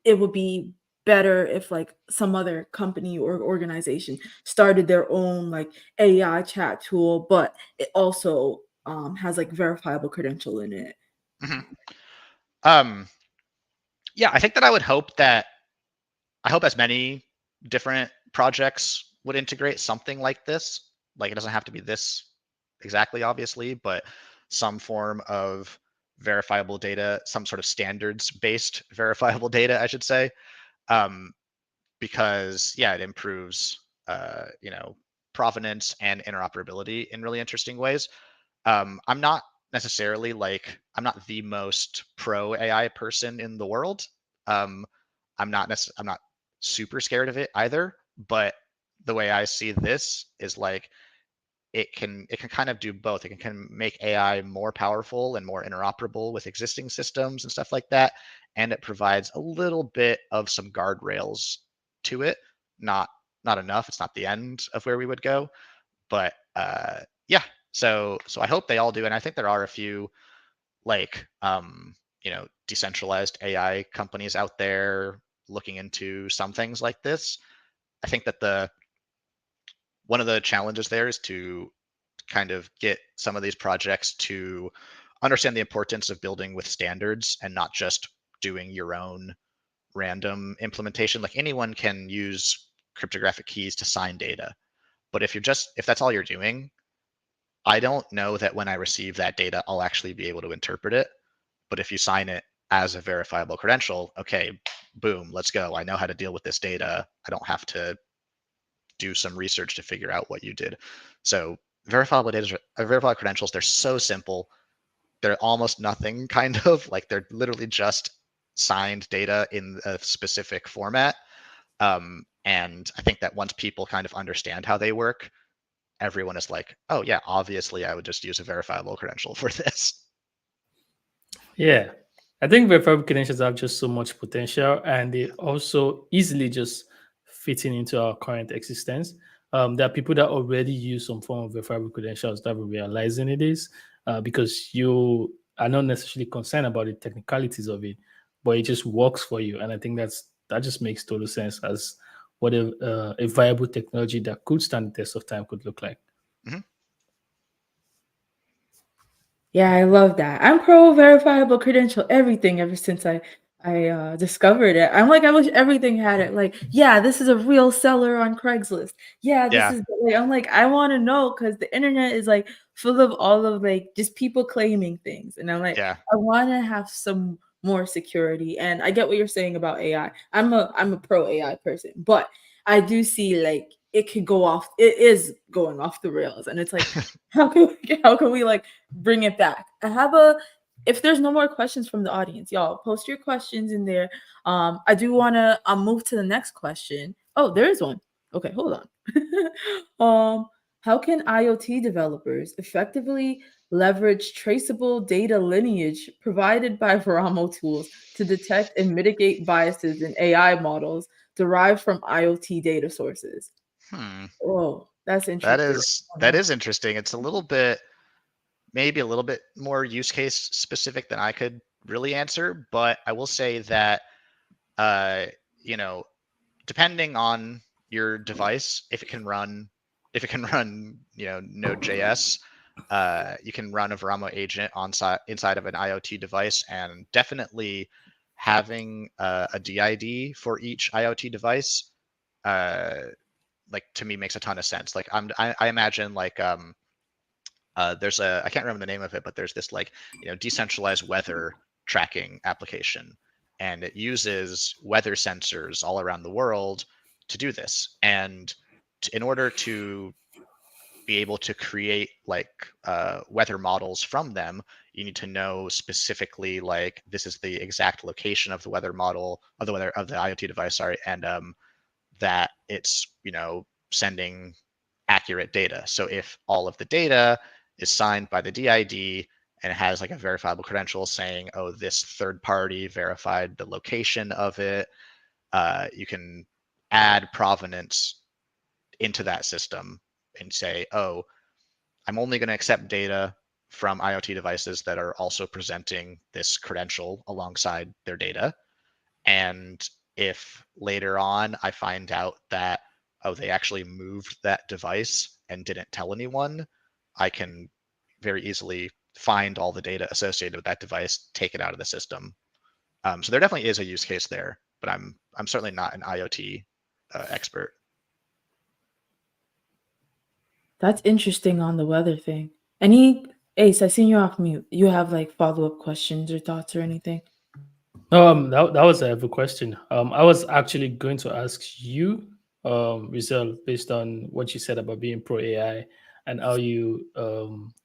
it would be better if like some other company or organization started their own like AI chat tool, but it also has like verifiable credential in it? hmm yeah. I think that I hope as many different projects would integrate something like this. Like it doesn't have to be this exactly, obviously, but some form of verifiable data, some sort of standards-based verifiable data, I should say, um, because yeah, it improves, provenance and interoperability in really interesting ways. I'm not necessarily like I'm not the most pro AI person in the world. Um, I'm not super scared of it either. But the way I see this is like it can kind of do both. It can make AI more powerful and more interoperable with existing systems and stuff like that, and it provides a little bit of some guardrails to it. Not not enough. It's not the end of where we would go, but yeah. So I hope they all do, and I think there are a few like decentralized AI companies out there looking into some things like this. I think that the one of the challenges there is to kind of get some of these projects to understand the importance of building with standards and not just doing your own random implementation. Like anyone can use cryptographic keys to sign data, but if that's all you're doing, I don't know that when I receive that data, I'll actually be able to interpret it. But if you sign it as a verifiable credential, okay, boom, let's go. I know how to deal with this data. I don't have to do some research to figure out what you did. So verifiable credentials, they're so simple. They're almost nothing kind of like they're literally just signed data in a specific format. And I think that once people kind of understand how they work, everyone is like, oh yeah, obviously I would just use a verifiable credential for this. Yeah. I think verifiable credentials have just so much potential and they also easily just fitting into our current existence. There are people that already use some form of verifiable credentials that we're realizing it is because you are not necessarily concerned about the technicalities of it, but it just works for you. And I think that just makes total sense as what a viable technology that could stand the test of time could look like. Mhm. Yeah, I love that. I'm pro verifiable credential everything ever since I discovered it. I'm like, I wish everything had it. Like, yeah, this is a real seller on Craigslist. Yeah, this Yeah, is like, I'm like, I want to know because the internet is like full of all of like just people claiming things, and I'm like, yeah, I want to have some more security. And I get what you're saying about AI. I'm a pro AI person, but I do see like it could go off. It is going off the rails, and it's like, how can we like bring it back? I have a. If there's no more questions from the audience, y'all post your questions in there. I do want to move to the next question. Oh, there is one. Okay, hold on. How can IoT developers effectively leverage traceable data lineage provided by Veramo tools to detect and mitigate biases in AI models derived from IoT data sources? Hmm. Oh, that's That interesting. is interesting. It's maybe a little bit more use case specific than I could really answer, but I will say that you know, depending on your device, if it can run Node.js, you can run a Veramo agent inside of an IoT device, and definitely having a DID for each IoT device, like to me makes a ton of sense. Like I imagine like there's I can't remember the name of it, but there's this like decentralized weather tracking application, and it uses weather sensors all around the world to do this. And in order to be able to create like weather models from them, you need to know specifically like this is the exact location of the weather model of the IoT device, sorry, and that it's sending accurate data. So if all of the data is signed by the DID and it has like a verifiable credential saying, oh, this third party verified the location of it, you can add provenance into that system and say, oh, I'm only going to accept data from IoT devices that are also presenting this credential alongside their data. And if later on I find out that, oh, they actually moved that device and didn't tell anyone, I can very easily find all the data associated with that device, take it out of the system. So there definitely is a use case there, but I'm certainly not an IoT expert. That's interesting on the weather thing. Any Ace, I seen you off mute. You have like follow-up questions or thoughts or anything? No, that was a good question. I was actually going to ask you, Rizal, based on what you said about being pro AI and how you,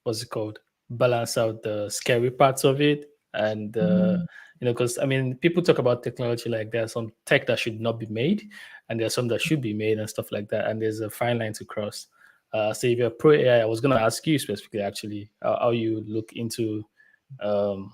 what's it called, balance out the scary parts of it, and because I mean, people talk about technology like there's some tech that should not be made, and there's some that should be made and stuff like that, and there's a fine line to cross. So if you're pro AI, I was going to ask you specifically, actually, how you look into. Um,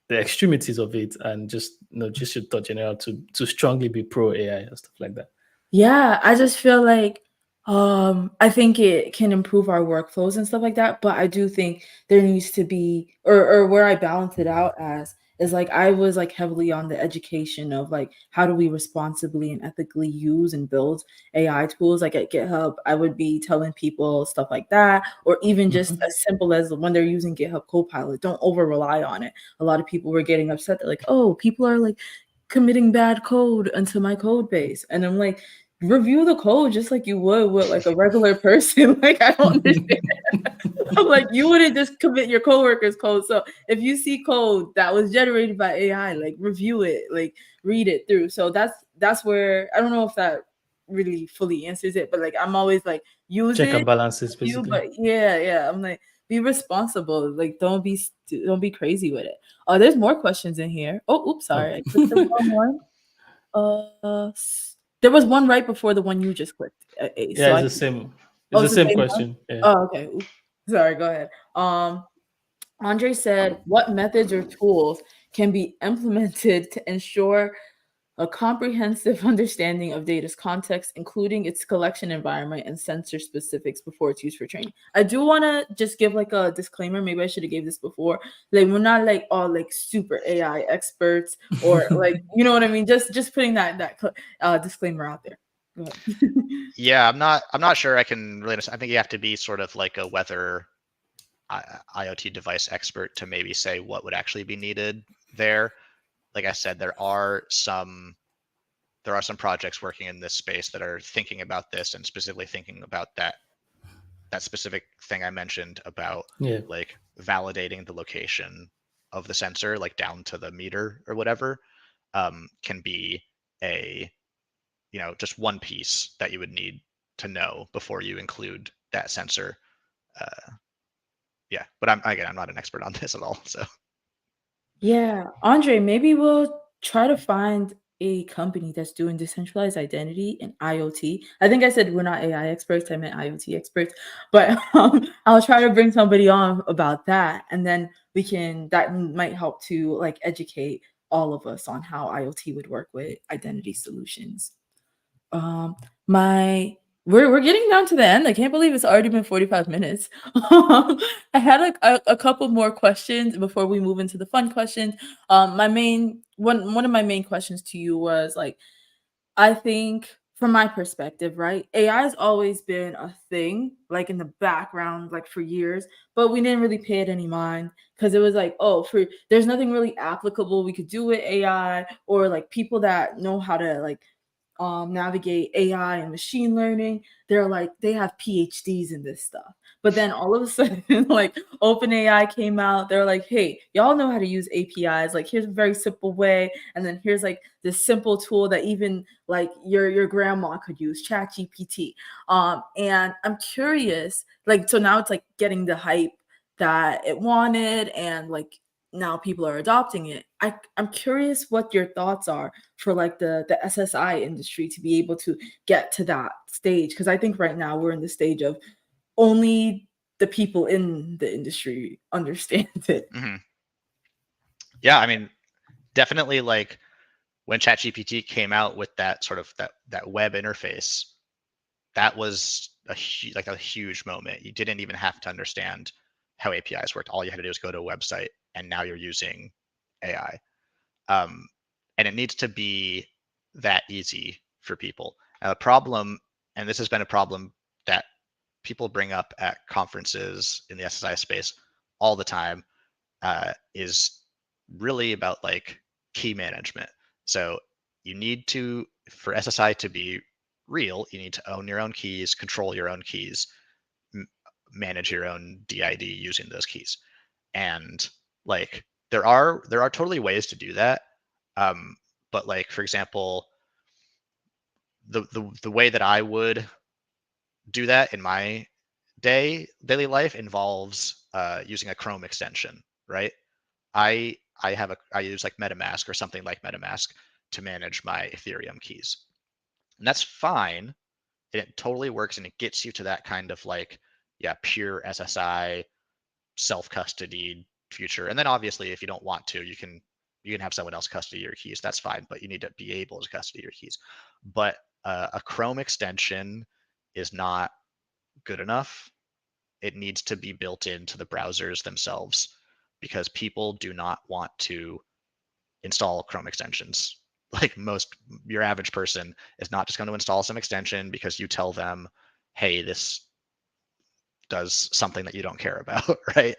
the extremities of it, and just just your thought general to strongly be pro AI and stuff like that. Yeah, I just feel like I think it can improve our workflows and stuff like that, but I do think there needs to be or where I balance it out as is like I was like heavily on the education of like how do we responsibly and ethically use and build AI tools. Like at GitHub, I would be telling people stuff like that, or even just Mhm. as simple as when they're using GitHub Copilot, don't over rely on it. A lot of people were getting upset. They're like, oh, people are like committing bad code into my code base. And I'm like, review the code just like you would with like a regular person. Like I don't understand. I'm like, you wouldn't just commit your coworker's code. So if you see code that was generated by AI, like review it, like read it through. So that's where I don't know if that really fully answers it, but like I'm always like use Check it and balances, you, basically. but yeah. I'm like be responsible. Like don't be crazy with it. Oh, there's more questions in here. Oh, oops, Oh. sorry. I clicked the wrong one. There was one right before the one you just clicked. Yeah, So it's I the same. It's oh, the it's the same same one. question. Yeah. Oh, okay. Oops. Sorry. Go ahead. Andre said, "What methods or tools can be implemented to ensure a comprehensive understanding of data's context, including its collection environment and sensor specifics before it's used for training?" I do want to just give like a disclaimer. Maybe I should have gave this before. Like we're not like all like super AI experts or like you know what I mean. Just putting that disclaimer out there. Go ahead. Yeah, I'm not sure I can really understand. I think you have to be sort of like a weather IoT device expert to maybe say what would actually be needed there. Like I said, there are some projects working in this space that are thinking about this and specifically thinking about that specific thing I mentioned about Yeah. like validating the location of the sensor, like down to the meter or whatever, can be a, just one piece that you would need to know before you include that sensor. Yeah, but I'm not an expert on this at all. So Yeah, Andre, maybe we'll try to find a company that's doing decentralized identity and IoT. I think I said we're not AI experts, I meant IoT experts, but I'll try to bring somebody on about that, and then that might help to like educate all of us on how IoT would work with identity solutions. Um, my we're getting down to the end. I can't believe it's already been 45 minutes. I had like a couple more questions before we move into the fun questions. My main one of my main questions to you was like, I think from my perspective, right? AI has always been a thing, like in the background, like for years, but we didn't really pay it any mind because it was like, oh, there's nothing really applicable we could do with AI, or like people that know how to like navigate AI and machine learning. They're like, they have PhDs in this stuff. But then all of a sudden, like OpenAI came out. They're like, hey, y'all know how to use APIs. Like, here's a very simple way. And then here's like this simple tool that even like your grandma could use, ChatGPT. And I'm curious, like, so now it's like getting the hype that it wanted, and like now people are adopting it. I'm curious what your thoughts are for like the SSI industry to be able to get to that stage, because I think right now we're in the stage of only the people in the industry understand it. mm-hmm. Yeah, I mean, definitely like when ChatGPT came out with that sort of that web interface, that was a huge moment. You didn't even have to understand how APIs worked. All you had to do was go to a website, and now you're using AI. And it needs to be that easy for people. The problem, and this has been a problem that people bring up at conferences in the SSI space all the time, is really about like key management. So you need to, for SSI to be real, you need to own your own keys, control your own keys, manage your own DID using those keys. And like there are totally ways to do that. But like, for example, the way that I would do that in my daily life involves using a Chrome extension, right? I use like MetaMask or something like MetaMask to manage my Ethereum keys, and that's fine. And it totally works, and it gets you to that kind of like, yeah, pure SSI self-custodied future. And then obviously, if you don't want to, you can have someone else custody your keys. That's fine, but you need to be able to custody your keys. But a Chrome extension is not good enough. It needs to be built into the browsers themselves, because people do not want to install Chrome extensions. Like your average person is not just going to install some extension because you tell them, hey, this does something that you don't care about, right?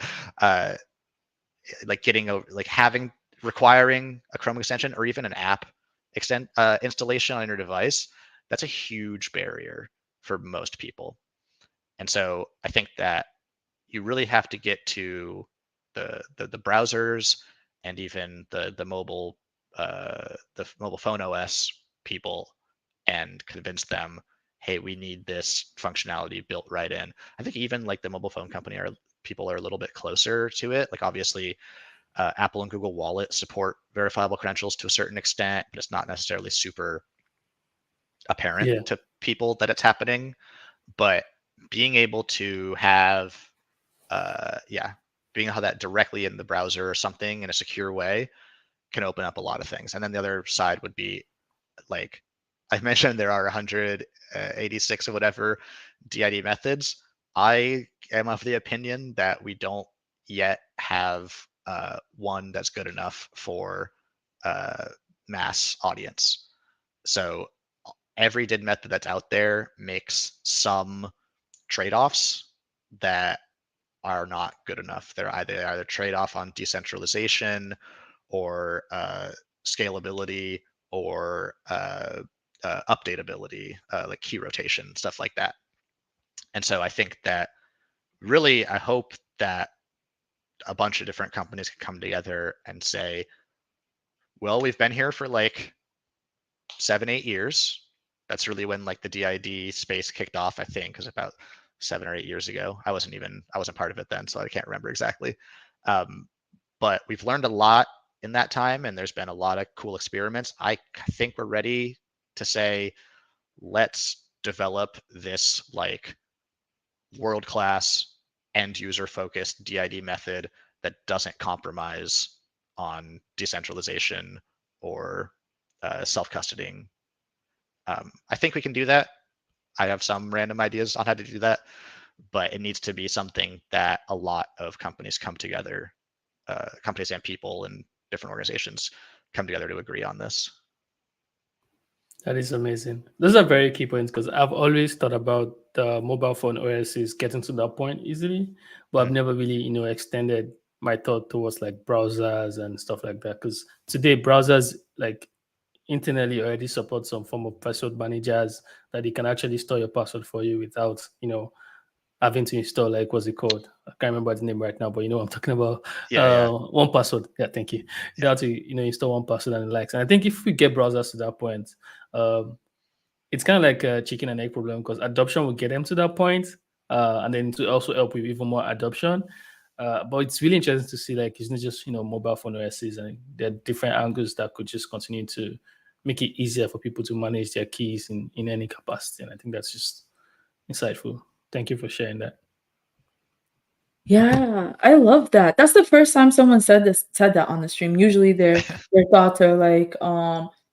Like requiring a Chrome extension or even an app installation on your device, that's a huge barrier for most people. And so I think that you really have to get to the browsers and even the mobile phone OS people and convince them, hey, we need this functionality built right in. I think even like the mobile phone company people are a little bit closer to it. Like obviously Apple and Google Wallet support verifiable credentials to a certain extent, but it's not necessarily super apparent to people that it's happening. But being able to have being able to have that directly in the browser or something in a secure way can open up a lot of things. And then the other side would be, like I mentioned, there are 186 or whatever DID methods. I am of the opinion that we don't yet have one that's good enough for mass audience. So every DID method that's out there makes some trade-offs that are not good enough. They're either trade-off on decentralization or scalability or updatability, like key rotation, stuff like that. And so I think that really, I hope that a bunch of different companies can come together and say, well, we've been here for like 7-8 years. That's really when like the DID space kicked off, I think, is about 7 or 8 years ago. I wasn't part of it then, so I can't remember exactly. But we've learned a lot in that time, and there's been a lot of cool experiments. I think we're ready to say, let's develop this like world-class end user focused DID method that doesn't compromise on decentralization or self-custodying. I think we can do that. I have some random ideas on how to do that, but it needs to be something that a lot of companies come together, companies and people and different organizations come together to agree on this. That is amazing. Those are very key points because I've always thought about the mobile phone OSs getting to that point easily, but I've never really, extended my thought towards like browsers and stuff like that. Because today browsers like internally already support some form of password managers that they can actually store your password for you without, having to install like what's it called? I can't remember the name right now, but you know what I'm talking about. Yeah. 1Password. Yeah, thank you. You have to install 1Password and the likes. And I think if we get browsers to that point, it's kind of like a chicken and egg problem because adoption will get them to that point, and then to also help with even more adoption. But it's really interesting to see like it's not just mobile phone OSs, and there are different angles that could just continue to make it easier for people to manage their keys in any capacity. And I think that's just insightful. Thank you for sharing that. Yeah, I love that. That's the first time someone said that on the stream. Usually their thoughts are like,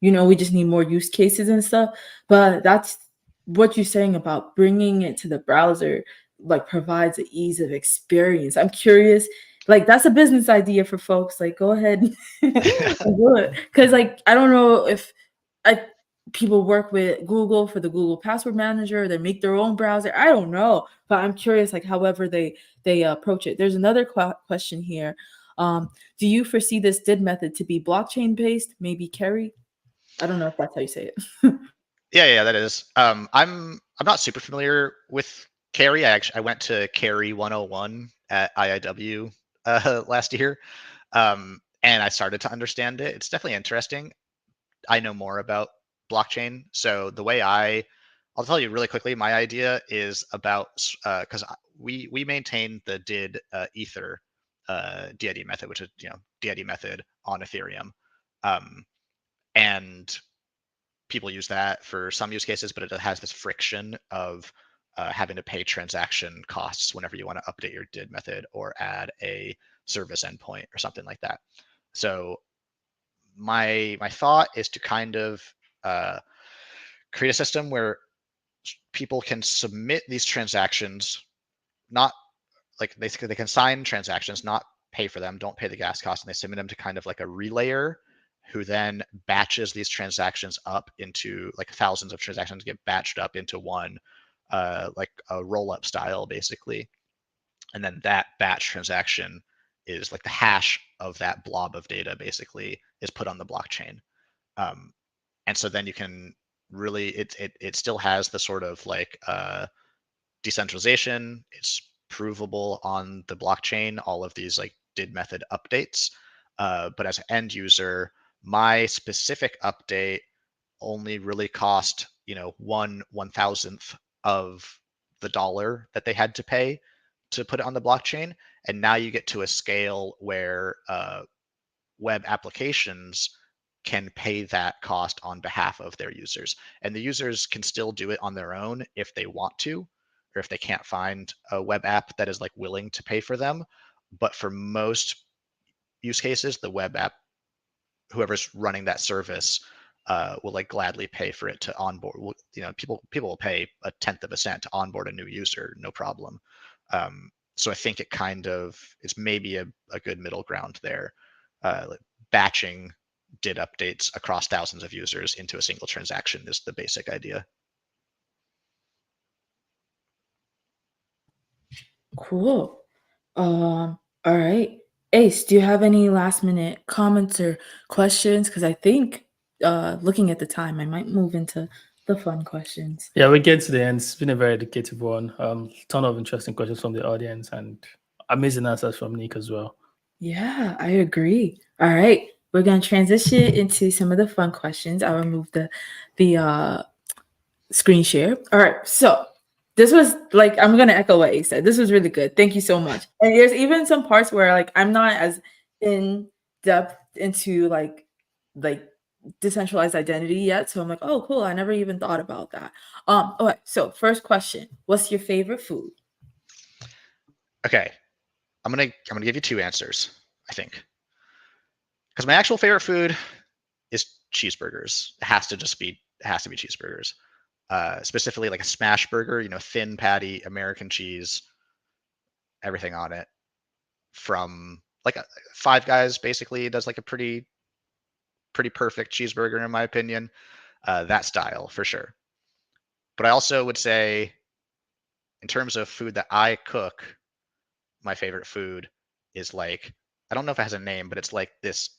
we just need more use cases and stuff. But that's what you're saying about bringing it to the browser, like provides an ease of experience. I'm curious, like that's a business idea for folks. Like, go ahead and do it. Because like I don't know if people work with Google for the Google Password Manager, they make their own browser. I don't know, but I'm curious, like however they approach it. There's another question here. Do you foresee this DID method to be blockchain based? Maybe Kerry? I don't know if that's how you say it. Yeah, that is. I'm not super familiar with Kerry. I went to Kerry 101 at IIW last year, and I started to understand it. It's definitely interesting. I know more about blockchain. So the way I'll tell you really quickly, my idea is about, because we maintain the DID Ether DID method, which is, DID method on Ethereum. And people use that for some use cases, but it has this friction of having to pay transaction costs whenever you want to update your DID method or add a service endpoint or something like that. So my thought is to kind of create a system where people can submit these transactions, not like they can sign transactions, not pay for them, don't pay the gas cost, and they submit them to kind of like a relayer who then batches these transactions up into like thousands of transactions get batched up into one, like a roll-up style basically. And then that batch transaction is like the hash of that blob of data basically is put on the blockchain. And so then you can really, it still has the sort of like decentralization. It's provable on the blockchain, all of these like DID method updates. But as an end user, my specific update only really cost, 1/1000th of the dollar that they had to pay to put it on the blockchain. And now you get to a scale where web applications can pay that cost on behalf of their users. And the users can still do it on their own if they want to, or if they can't find a web app that is like willing to pay for them. But for most use cases, the web app, whoever's running that service, will like gladly pay for it to onboard. People will pay 1/10 of a cent to onboard a new user, no problem. So I think it kind of is maybe a good middle ground there. Like batching DID updates across thousands of users into a single transaction is the basic idea. Cool. All right. Ace, do you have any last minute comments or questions? Because I think looking at the time, I might move into the fun questions. Yeah, we get to the end. It's been a very educative one. Ton of interesting questions from the audience and amazing answers from Nick as well. Yeah, I agree. All right, we're gonna transition into some of the fun questions. I'll remove the screen share. All right, so this was like I'm gonna echo what A said. This was really good. Thank you so much. And there's even some parts where like I'm not as in depth into like decentralized identity yet. So I'm like, oh cool, I never even thought about that. Okay, so first question. What's your favorite food? Okay, I'm gonna give you two answers, I think, because my actual favorite food is cheeseburgers. It has to be cheeseburgers. Specifically like a smash burger, thin patty, American cheese, everything on it. From like Five Guys basically does like a pretty perfect cheeseburger in my opinion. That style for sure. But I also would say, in terms of food that I cook, my favorite food is like, I don't know if it has a name, but it's like this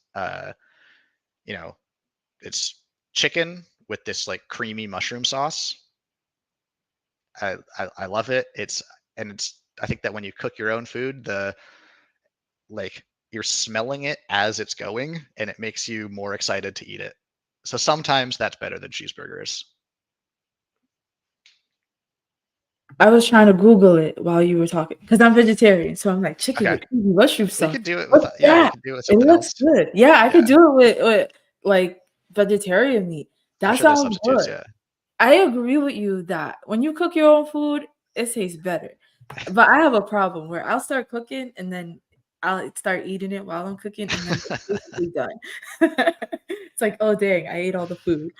you know, it's chicken with this like creamy mushroom sauce. I love it. It's I think that when you cook your own food, like you're smelling it as it's going, and it makes you more excited to eat it. So sometimes that's better than cheeseburgers. I was trying to Google it while you were talking because I'm vegetarian. So I'm like chicken Okay. with creamy mushroom We sauce. could do it with What's yeah, we that? could do it with It something looks else. good. Yeah, I Yeah. could do it with like vegetarian meat. I'm That sure there's sounds substitutes, good. yeah. I agree with you that when you cook your own food, it tastes better. But I have a problem where I'll start cooking and then I'll start eating it while I'm cooking and then it's basically done. It's like, oh dang, I ate all the food.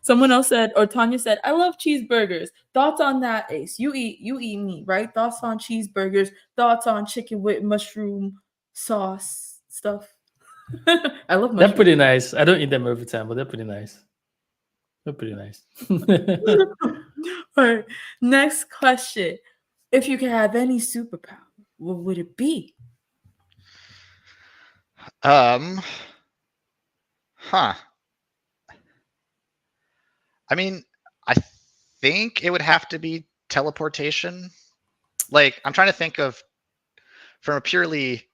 Someone else said, or Tanya said, I love cheeseburgers. Thoughts on that, Ace? You eat meat, right? Thoughts on cheeseburgers, thoughts on chicken with mushroom sauce stuff. I love They're mushrooms. pretty nice. I don't eat them every time, but they're pretty nice. They're pretty nice. All right. Next question. If you could have any superpower, what would it be? Huh. I mean, I think it would have to be teleportation. Like, I'm trying to think of, from a purely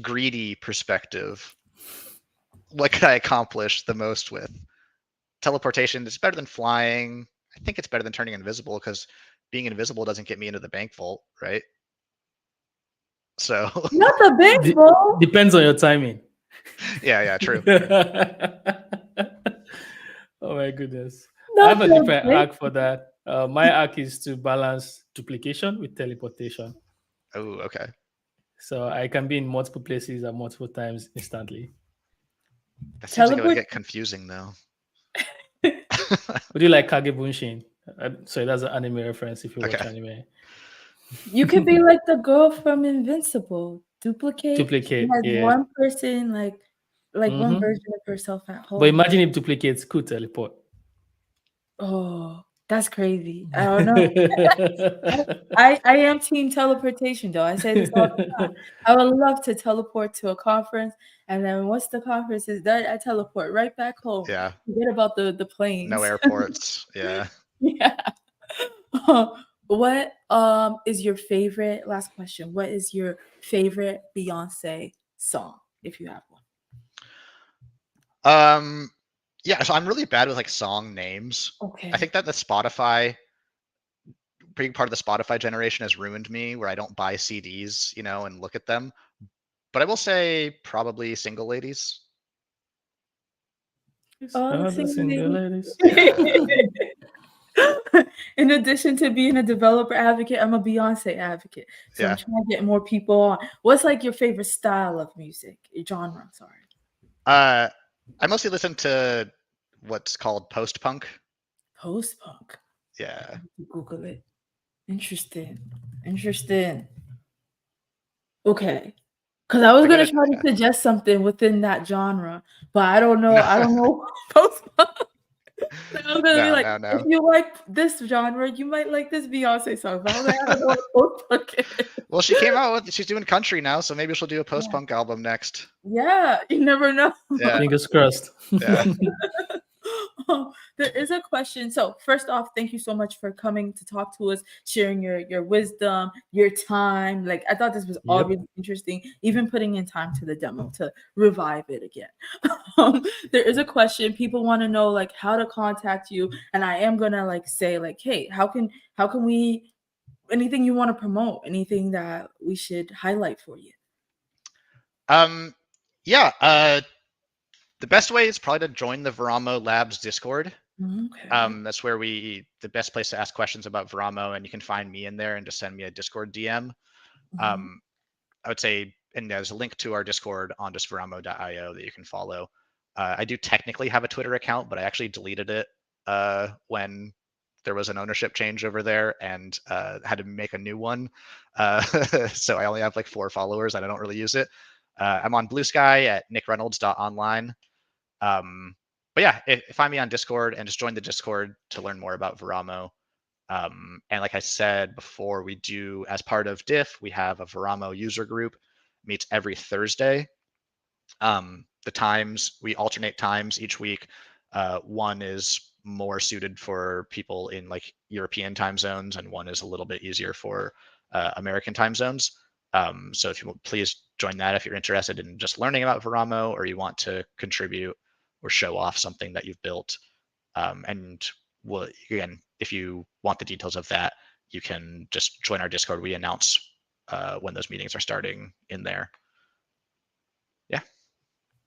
greedy perspective, what could I accomplish the most with? Teleportation is better than flying. I think it's better than turning invisible, because being invisible doesn't get me into the bank vault, right? So Not the baseball. Depends on your timing. yeah, true. Oh my goodness. I Not have a the different base- arc for that. My arc is to balance duplication with teleportation. Oh, okay. So I can be in multiple places at multiple times instantly. That seems like it would Teleport. get confusing though. Would you like Kage Bunshin? Sorry, that's an anime reference if you watch Okay. anime. You could be like the girl from Invincible. Duplicate. She Duplicate, has yeah. one person, like one Mhm. version of herself at home. But imagine if duplicates could teleport. Oh, that's crazy. I don't know. I am team teleportation though. I say this all the time. I would love to teleport to a conference, and then once the conference is done, I teleport right back home. Yeah. Forget about the planes. No airports. Yeah. Yeah. What is your favorite? Last question. What is your favorite Beyonce song, if you have one? Yeah, so I'm really bad with like song names. Okay. I think that big part of the Spotify generation has ruined me, where I don't buy CDs, and look at them. But I will say probably Single Ladies. All the Other single ladies. Yeah. In addition to being a developer advocate, I'm a Beyonce advocate. So Yeah. I'm trying to get more people on. What's like your favorite style of music? Genre, sorry. I mostly listen to what's called post-punk. Post-punk. Yeah. Google it. Interesting. Okay. Because I was gonna try to suggest something within that genre, but I don't know. I don't know post-punk. So I was gonna be like, No. if you like this genre, you might like this Beyonce song. But I was like, I don't know what post-punk is. Well, she's doing country now, so maybe she'll do a post-punk album next. Yeah, you never know. Yeah. Fingers crossed. Yeah. There is a question. So first off, thank you so much for coming to talk to us, sharing your wisdom, your time. Like I thought this was all Yep. really interesting, even putting in time to the demo to revive it again. There is a question. People want to know like how to contact you, and I am gonna like say like, hey, how can we, anything you want to promote, anything that we should highlight for you? Yeah. The best way is probably to join the Veramo Labs Discord. Okay. That's where the best place to ask questions about Veramo, and you can find me in there and just send me a Discord DM. I would say, and there's a link to our Discord on just veramo.io that you can follow. I do technically have a Twitter account, but I actually deleted it when there was an ownership change over there and had to make a new one. So I only have like 4 followers and I don't really use it. I'm on Blue Sky at nickreynolds.online. But yeah, find me on Discord and just join the Discord to learn more about Veramo. And like I said before, we do, as part of Diff, we have a Veramo user group, meets every Thursday. The times, we alternate times each week. One is more suited for people in like European time zones, and one is a little bit easier for American time zones. So if you please join that if you're interested in just learning about Veramo or you want to contribute or show off something that you've built. And we'll, again, if you want the details of that, you can just join our Discord. We announce when those meetings are starting in there. Yeah.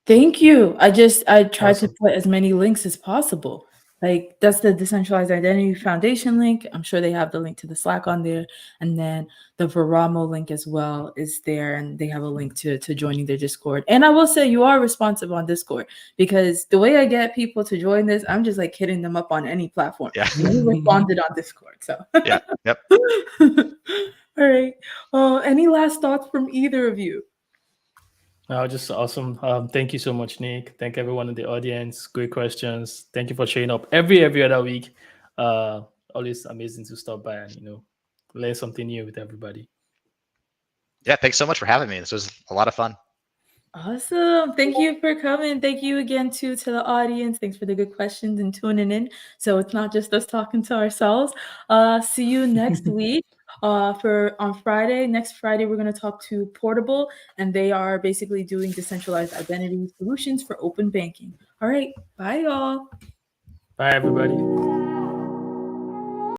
Thank you. I tried to Awesome. put as many links as possible. Like that's the Decentralized Identity Foundation link. I'm sure they have the link to the Slack on there, and then the Veramo link as well is there, and they have a link to joining their Discord. And I will say you are responsive on Discord because the way I get people to join this, I'm just like hitting them up on any platform. Yeah. And you responded on Discord, so Yeah. Yep. all right. Any last thoughts from either of you? Just awesome. Thank you so much, Nick. Thank everyone in the audience. Great questions. Thank you for showing up every other week. Always amazing to stop by and learn something new with everybody. Yeah. Thanks so much for having me. This was a lot of fun. Awesome. Thank you for coming. Thank you again to the audience. Thanks for the good questions and tuning in. So it's not just us talking to ourselves. See you next week. For on Friday. Next Friday, we're going to talk to Portable, and they are basically doing decentralized identity solutions for open banking. All right. Bye, y'all. Bye, everybody.